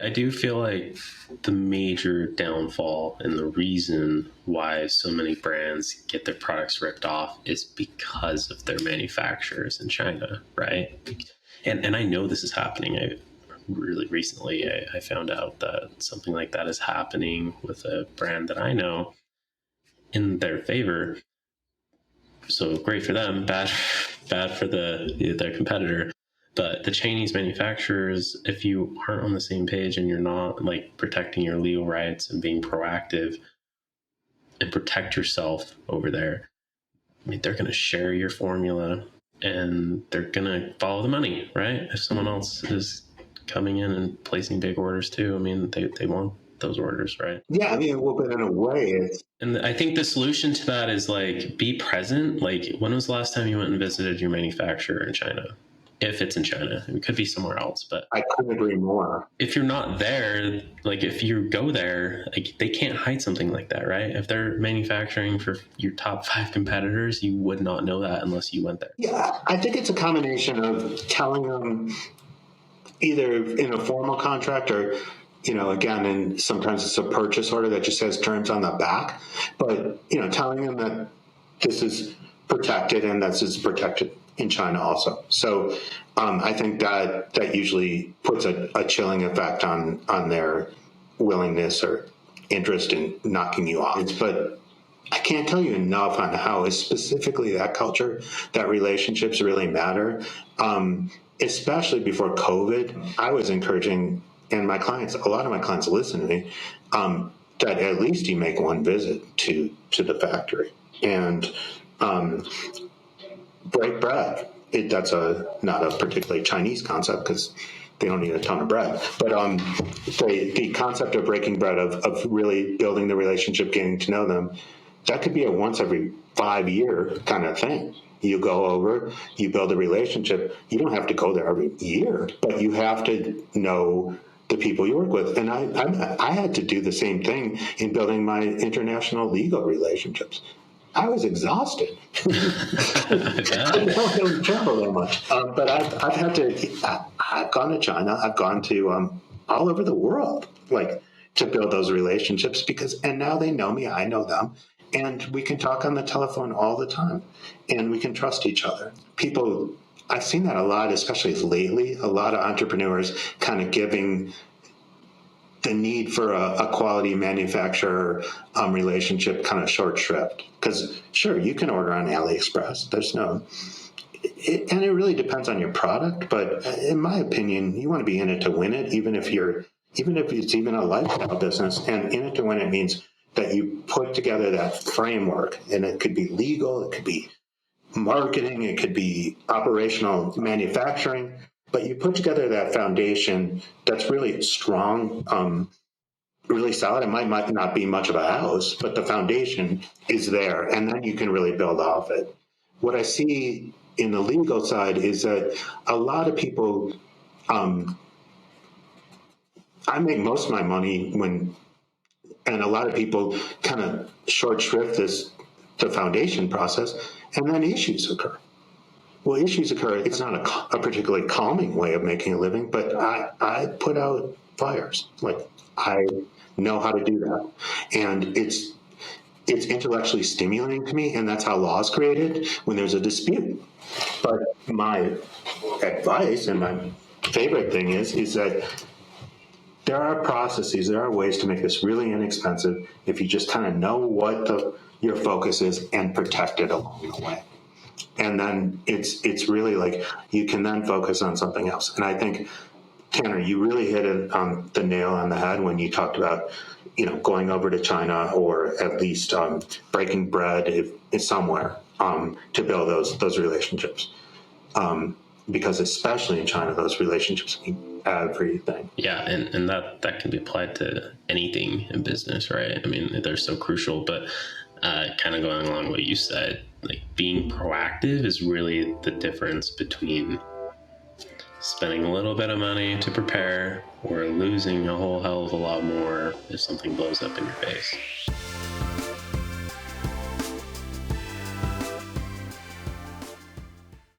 I do feel like the major downfall and the reason why so many brands get their products ripped off is because of their manufacturers in China, right? And I know this is happening. Really recently, I found out that something like that is happening with a brand that I know in their favor. So great for them, bad for their competitor. But the Chinese manufacturers, if you aren't on the same page and you're not like protecting your legal rights and being proactive and protect yourself over there, I mean, they're going to share your formula and they're going to follow the money, right? If someone else is coming in and placing big orders too, I mean, they want those orders, right? Yeah, I mean, well, but in a way, it's... And I think the solution to that is like, be present. Like, when was the last time you went and visited your manufacturer in China? If it's in China, it could be somewhere else, but I couldn't agree more. If you're not there, like if you go there, like they can't hide something like that, right? If they're manufacturing for your top 5 competitors, you would not know that unless you went there. Yeah, I think it's a combination of telling them either in a formal contract or, again, and sometimes it's a purchase order that just has terms on the back, but, telling them that this is protected and this is protected in China also. So I think that usually puts a chilling effect on their willingness or interest in knocking you off. But I can't tell you enough on how specifically that culture, that relationships really matter. Especially before COVID, I was encouraging, and a lot of my clients listen to me, that at least you make one visit to the factory and break bread. That's not a particularly Chinese concept because they don't need a ton of bread. But the concept of breaking bread, of really building the relationship, getting to know them, that could be a once every 5-year kind of thing. You go over, you build a relationship. You don't have to go there every year, but you have to know the people you work with. And I had to do the same thing in building my international legal relationships. I was exhausted. I don't really travel that much. But I've gone to China. I've gone to all over the world, like, to build those relationships and now they know me, I know them. And we can talk on the telephone all the time, and we can trust each other. I've seen that a lot, especially lately, a lot of entrepreneurs kind of giving the need for a quality manufacturer relationship kind of short shrift. Because sure, you can order on AliExpress. And it really depends on your product. But in my opinion, you want to be in it to win it, even if it's even a lifestyle business. And in it to win it means that you put together that framework, and it could be legal, it could be marketing, it could be operational manufacturing, but you put together that foundation that's really strong, really solid. It might not be much of a house, but the foundation is there, and then you can really build off it. What I see in the legal side is that a lot of people, I make most of my money and a lot of people kind of short shrift the foundation process, and then issues occur. Well, issues occur. It's not a particularly calming way of making a living, but I put out fires. Like, I know how to do that, and it's intellectually stimulating to me, and that's how law is created when there's a dispute. But my advice and my favorite thing is that there are processes, there are ways to make this really inexpensive if you just kind of know what your focus is and protect it along the way. And then it's really like you can then focus on something else. And I think, Tanner, you really hit it on the nail on the head when you talked about, going over to China, or at least breaking bread if somewhere to build those relationships. Because especially in China, those relationships mean everything. Yeah, and that can be applied to anything in business, right? I mean, they're so crucial, but kind of going along what you said, like, being proactive is really the difference between spending a little bit of money to prepare or losing a whole hell of a lot more if something blows up in your face.